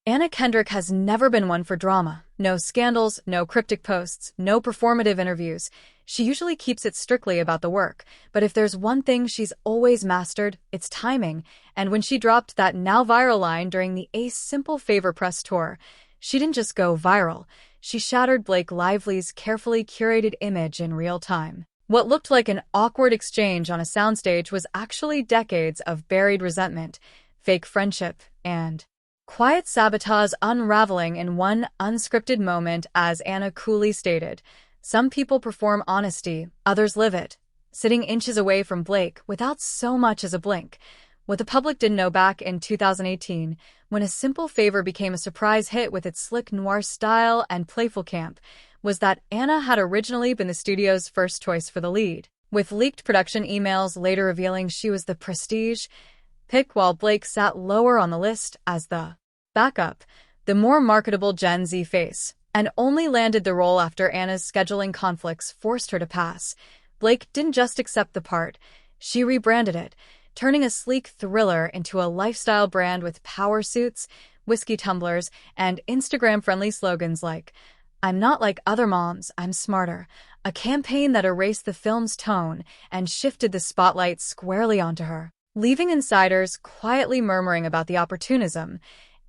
Anna Kendrick has never been one for drama. No scandals, no cryptic posts, no performative interviews. She usually keeps it strictly about the work. But if there's one thing she's always mastered, it's timing. And when she dropped that now viral line during the Smple Fvor press tour, she didn't just go viral. She shattered Blake Lively's carefully curated image in real time. What looked like an awkward exchange on a soundstage was actually decades of buried resentment, fake friendship, and quiet sabotage unraveling in one unscripted moment. As Anna coolly stated, "Some people perform honesty, others live it," sitting inches away from Blake without so much as a blink. What the public didn't know back in 2018, when A Smple Fvor became a surprise hit with its slick noir style and playful camp, was that Anna had originally been the studio's first choice for the lead, with leaked production emails later revealing she was the prestige pick, while Blake sat lower on the list as the backup, the more marketable Gen Z face, and only landed the role after Anna's scheduling conflicts forced her to pass. Blake didn't just accept the part, she rebranded it, turning a sleek thriller into a lifestyle brand with power suits, whiskey tumblers, and Instagram-friendly slogans like, "I'm not like other moms, I'm smarter," a campaign that erased the film's tone and shifted the spotlight squarely onto her, leaving insiders quietly murmuring about the opportunism.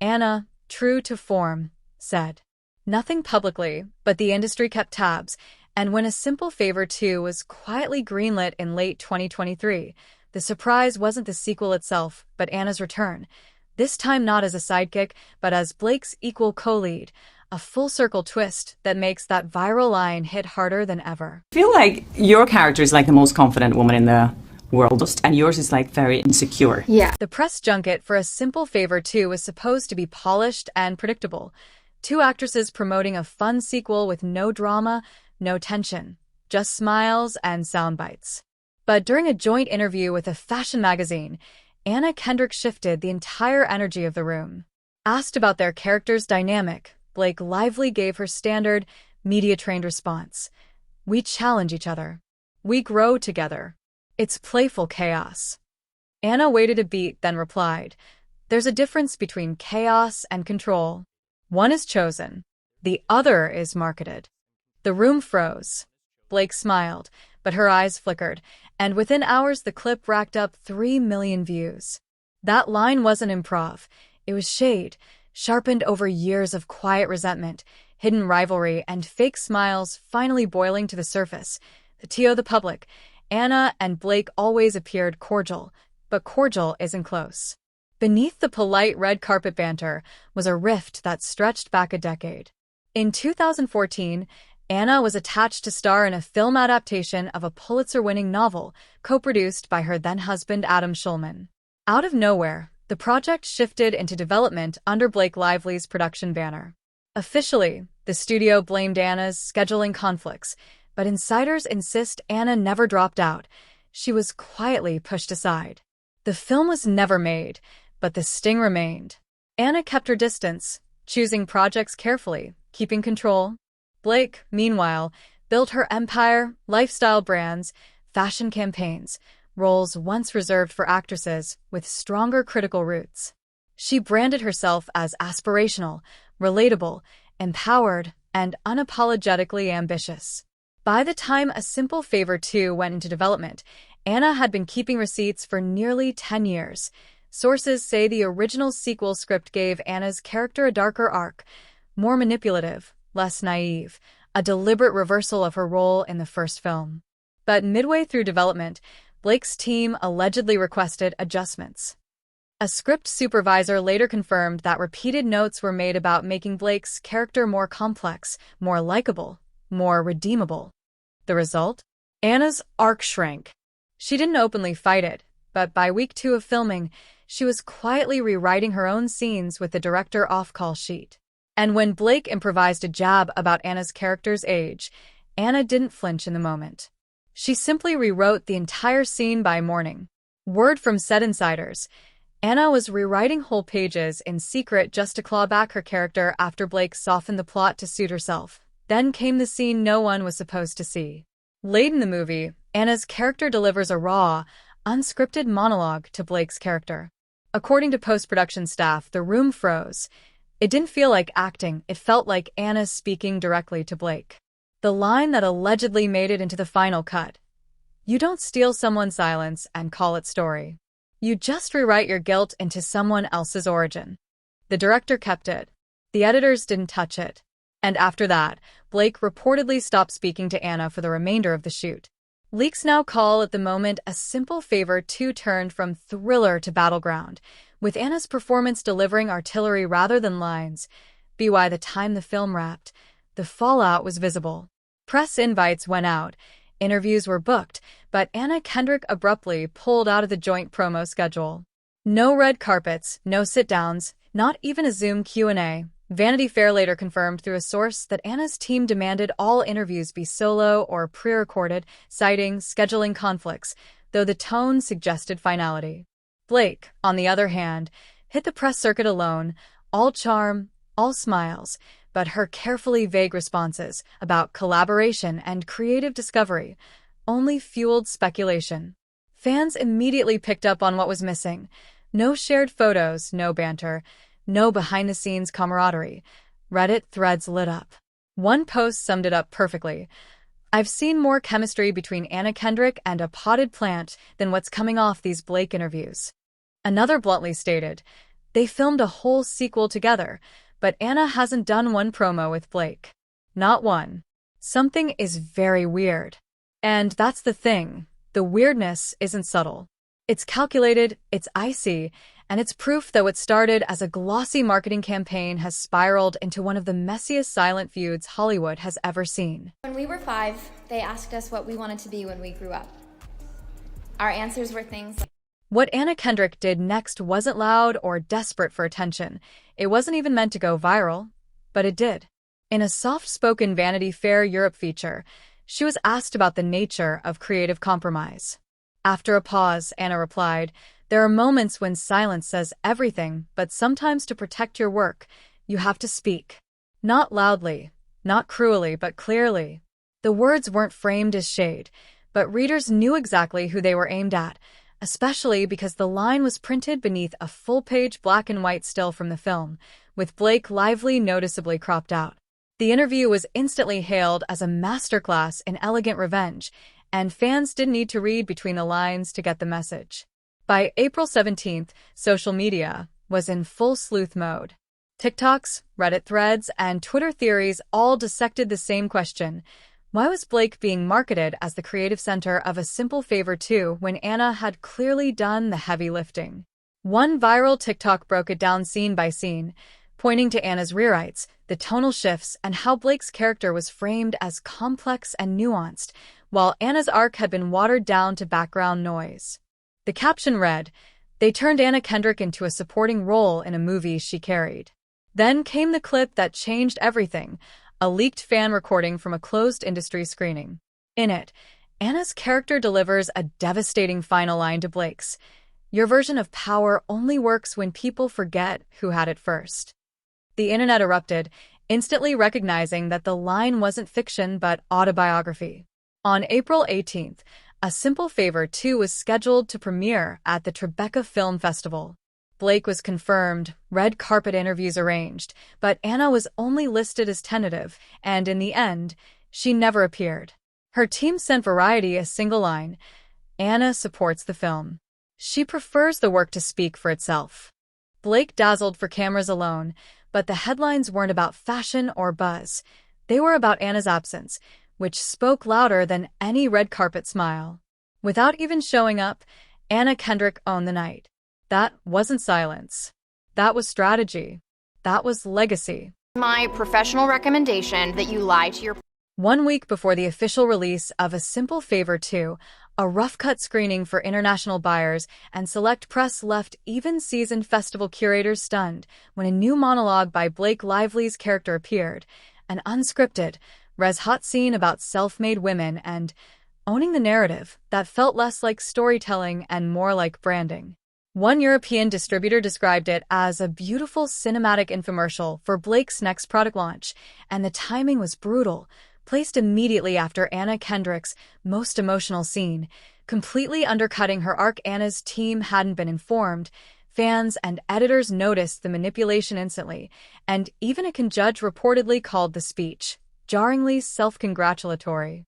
Anna, true to form, said nothing publicly, but the industry kept tabs, and when A Smple Fvor 2 was quietly greenlit in late 2023, the surprise wasn't the sequel itself, but Anna's return, this time not as a sidekick, but as Blake's equal co-lead, a full-circle twist that makes that viral line hit harder than ever. I feel like your character is like the most confident woman in the world, and yours is like very insecure. Yeah. The press junket for A Smple Fvor 2 was supposed to be polished and predictable. Two actresses promoting a fun sequel with no drama, no tension, just smiles and sound bites. But during a joint interview with a fashion magazine, Anna Kendrick shifted the entire energy of the room. Asked about their character's dynamic, Blake Lively gave her standard, media-trained response. "We challenge each other. We grow together. It's playful chaos." Anna waited a beat, then replied, "There's a difference between chaos and control. One is chosen. The other is marketed." The room froze. Blake smiled, but her eyes flickered, and within hours the clip racked up 3 million views. That line wasn't improv. It was shade, sharpened over years of quiet resentment, hidden rivalry, and fake smiles finally boiling to the surface. To the public, Anna and Blake always appeared cordial, but cordial isn't close. Beneath the polite red carpet banter was a rift that stretched back a decade. In 2014, Anna was attached to star in a film adaptation of a Pulitzer-winning novel, co-produced by her then-husband Adam Schulman. Out of nowhere, the project shifted into development under Blake Lively's production banner. Officially, the studio blamed Anna's scheduling conflicts, but insiders insist Anna never dropped out. She was quietly pushed aside. The film was never made, but the sting remained. Anna kept her distance, choosing projects carefully, keeping control. Blake, meanwhile, built her empire, lifestyle brands, fashion campaigns, roles once reserved for actresses with stronger critical roots. She branded herself as aspirational, relatable, empowered, and unapologetically ambitious. By the time A Smple Fvor 2 went into development, Anna had been keeping receipts for nearly 10 years. Sources say the original sequel script gave Anna's character a darker arc, more manipulative, less naive, a deliberate reversal of her role in the first film. But midway through development, Blake's team allegedly requested adjustments. A script supervisor later confirmed that repeated notes were made about making Blake's character more complex, more likable, more redeemable. The result? Anna's arc shrank. She didn't openly fight it, but by week 2 of filming, she was quietly rewriting her own scenes with the director off-call sheet. And when Blake improvised a jab about Anna's character's age, Anna didn't flinch in the moment. She simply rewrote the entire scene by morning. Word from set insiders, Anna was rewriting whole pages in secret just to claw back her character after Blake softened the plot to suit herself. Then came the scene no one was supposed to see. Late in the movie, Anna's character delivers a raw, unscripted monologue to Blake's character. According to post-production staff, the room froze. It didn't feel like acting, it felt like Anna speaking directly to Blake. The line that allegedly made it into the final cut. You don't steal someone's silence and call it story. You just rewrite your guilt into someone else's origin. The director kept it. The editors didn't touch it. And after that, Blake reportedly stopped speaking to Anna for the remainder of the shoot. Leaks now call at the moment a Smple Fvor 2 turned from thriller to battleground, with Anna's performance delivering artillery rather than lines. By the time the film wrapped, the fallout was visible. Press invites went out, interviews were booked, but Kendrick abruptly pulled out of the joint promo schedule. No red carpets, no sit-downs, not even a Zoom Q&A. Vanity Fair later confirmed through a source that Anna's team demanded all interviews be solo or pre-recorded, citing scheduling conflicts, though the tone suggested finality. Blake, on the other hand, hit the press circuit alone, all charm, all smiles, but her carefully vague responses about collaboration and creative discovery only fueled speculation. Fans immediately picked up on what was missing. No shared photos, no banter, no behind-the-scenes camaraderie. Reddit threads lit up. One post summed it up perfectly. I've seen more chemistry between Kendrick and a potted plant than what's coming off these Blake interviews. Another bluntly stated, they filmed a whole sequel together, but Anna hasn't done one promo with Blake. Not one. Something is very weird. And that's the thing. The weirdness isn't subtle. It's calculated, it's icy, and it's proof that what started as a glossy marketing campaign has spiraled into one of the messiest silent feuds Hollywood has ever seen. When we were 5, they asked us what we wanted to be when we grew up. Our answers were things like... What Kendrick did next wasn't loud or desperate for attention. It wasn't even meant to go viral, but it did. In a soft-spoken Vanity Fair Europe feature, she was asked about the nature of creative compromise. After a pause, Anna replied, there are moments when silence says everything, but sometimes to protect your work, you have to speak. Not loudly, not cruelly, but clearly. The words weren't framed as shade, but readers knew exactly who they were aimed at, especially because the line was printed beneath a full-page black-and-white still from the film, with Blake Lively noticeably cropped out. The interview was instantly hailed as a masterclass in elegant revenge, and fans didn't need to read between the lines to get the message. By April 17th, social media was in full sleuth mode. TikToks, Reddit threads, and Twitter theories all dissected the same question. Why was Blake being marketed as the creative center of a Smple Fvor 2 when Anna had clearly done the heavy lifting? One viral TikTok broke it down scene by scene, pointing to Anna's rewrites, the tonal shifts, and how Blake's character was framed as complex and nuanced, while Anna's arc had been watered down to background noise. The caption read, they turned Kendrick into a supporting role in a movie she carried. Then came the clip that changed everything, a leaked fan recording from a closed industry screening. In it, Anna's character delivers a devastating final line to Blake's. Your version of power only works when people forget who had it first. The internet erupted, instantly recognizing that the line wasn't fiction but autobiography. On April 18th, a Smple Fvor 2 was scheduled to premiere at the Tribeca Film Festival. Blake was confirmed, red carpet interviews arranged, but Anna was only listed as tentative, and in the end, she never appeared. Her team sent Variety a single line, Anna supports the film. She prefers the work to speak for itself. Blake dazzled for cameras alone, but the headlines weren't about fashion or buzz. They were about Anna's absence, which spoke louder than any red carpet smile. Without even showing up, Kendrick owned the night. That wasn't silence. That was strategy. That was legacy. My professional recommendation that you lie to your... 1 week before the official release of a Smple Fvor 2, a rough-cut screening for international buyers and select press left even seasoned festival curators stunned when a new monologue by Blake Lively's character appeared, an unscripted, res-hot scene about self-made women and owning the narrative that felt less like storytelling and more like branding. One European distributor described it as a beautiful cinematic infomercial for Blake's next product launch, and the timing was brutal, placed immediately after Kendrick's most emotional scene, completely undercutting her arc. Anna's team hadn't been informed. Fans and editors noticed the manipulation instantly, and even a judge reportedly called the speech jarringly self-congratulatory.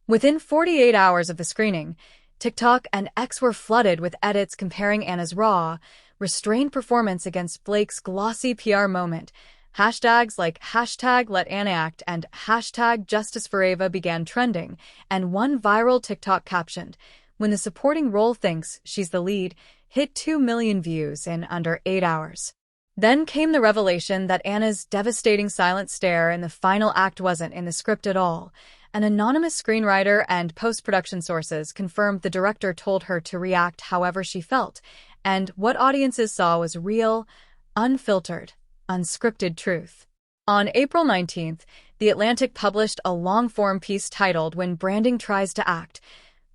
Within 48 hours of the screening, TikTok and X were flooded with edits comparing Anna's raw, restrained performance against Blake's glossy PR moment. Hashtags like #LetAnnaAct and #JusticeForAva began trending, and one viral TikTok captioned, "When the supporting role thinks she's the lead," hit 2 million views in under 8 hours. Then came the revelation that Anna's devastating silent stare in the final act wasn't in the script at all. An anonymous screenwriter and post-production sources confirmed the director told her to react however she felt, and what audiences saw was real, unfiltered, unscripted truth. On April 19th, The Atlantic published a long-form piece titled "When Branding Tries to Act: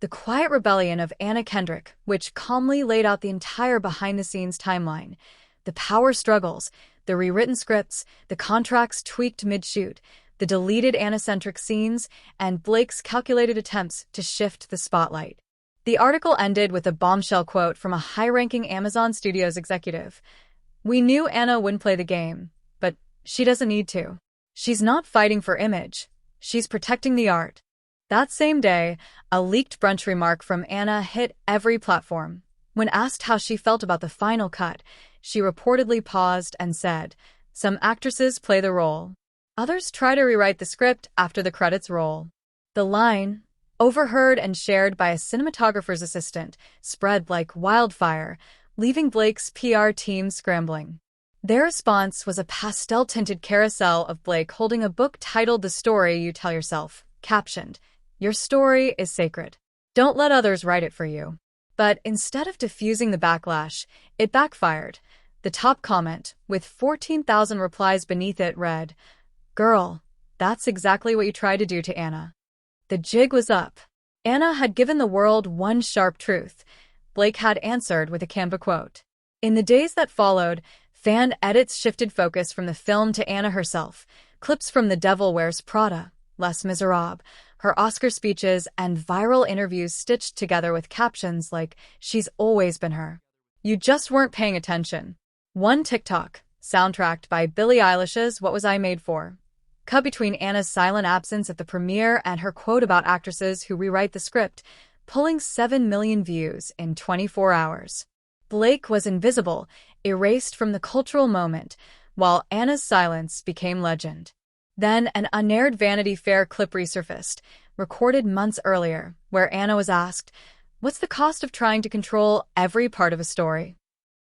The Quiet Rebellion of Anna Kendrick," which calmly laid out the entire behind-the-scenes timeline. The power struggles, the rewritten scripts, the contracts tweaked mid-shoot, the deleted Anna-centric scenes, and Blake's calculated attempts to shift the spotlight. The article ended with a bombshell quote from a high-ranking Amazon Studios executive. "We knew Anna wouldn't play the game, but she doesn't need to. She's not fighting for image. She's protecting the art." That same day, a leaked brunch remark from Anna hit every platform. When asked how she felt about the final cut, she reportedly paused and said, "Some actresses play the role. Others try to rewrite the script after the credits roll." The line, overheard and shared by a cinematographer's assistant, spread like wildfire, leaving Blake's PR team scrambling. Their response was a pastel-tinted carousel of Blake holding a book titled "The Story You Tell Yourself," captioned, "Your story is sacred. Don't let others write it for you." But instead of diffusing the backlash, it backfired. The top comment, with 14,000 replies beneath it, read, "Girl, that's exactly what you tried to do to Anna." The jig was up. Anna had given the world one sharp truth. Blake had answered with a Canva quote. In the days that followed, fan edits shifted focus from the film to Anna herself. Clips from The Devil Wears Prada, Les Miserables, her Oscar speeches, and viral interviews stitched together with captions like, "She's always been her. You just weren't paying attention." One TikTok, soundtracked by Billie Eilish's "What Was I Made For?", cut between Anna's silent absence at the premiere and her quote about actresses who rewrite the script, pulling 7 million views in 24 hours. Blake was invisible, erased from the cultural moment, while Anna's silence became legend. Then an unaired Vanity Fair clip resurfaced, recorded months earlier, where Anna was asked, "What's the cost of trying to control every part of a story?"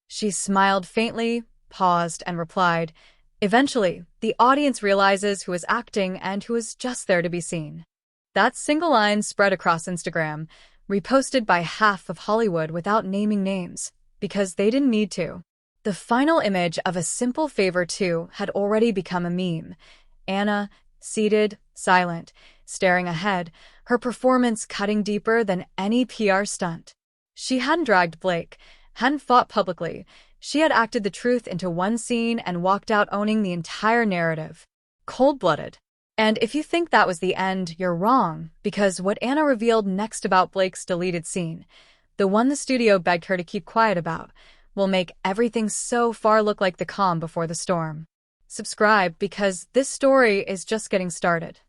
She smiled faintly, paused, and replied, "Eventually, the audience realizes who is acting and who is just there to be seen." That single line spread across Instagram, reposted by half of Hollywood without naming names, because they didn't need to. The final image of a Smple Fvor 2 had already become a meme. Anna, seated, silent, staring ahead, her performance cutting deeper than any PR stunt. She hadn't dragged Blake, hadn't fought publicly. She had acted the truth into one scene and walked out owning the entire narrative. Cold-blooded. And if you think that was the end, you're wrong, because what Anna revealed next about Blake's deleted scene, the one the studio begged her to keep quiet about, will make everything so far look like the calm before the storm. Subscribe because this story is just getting started.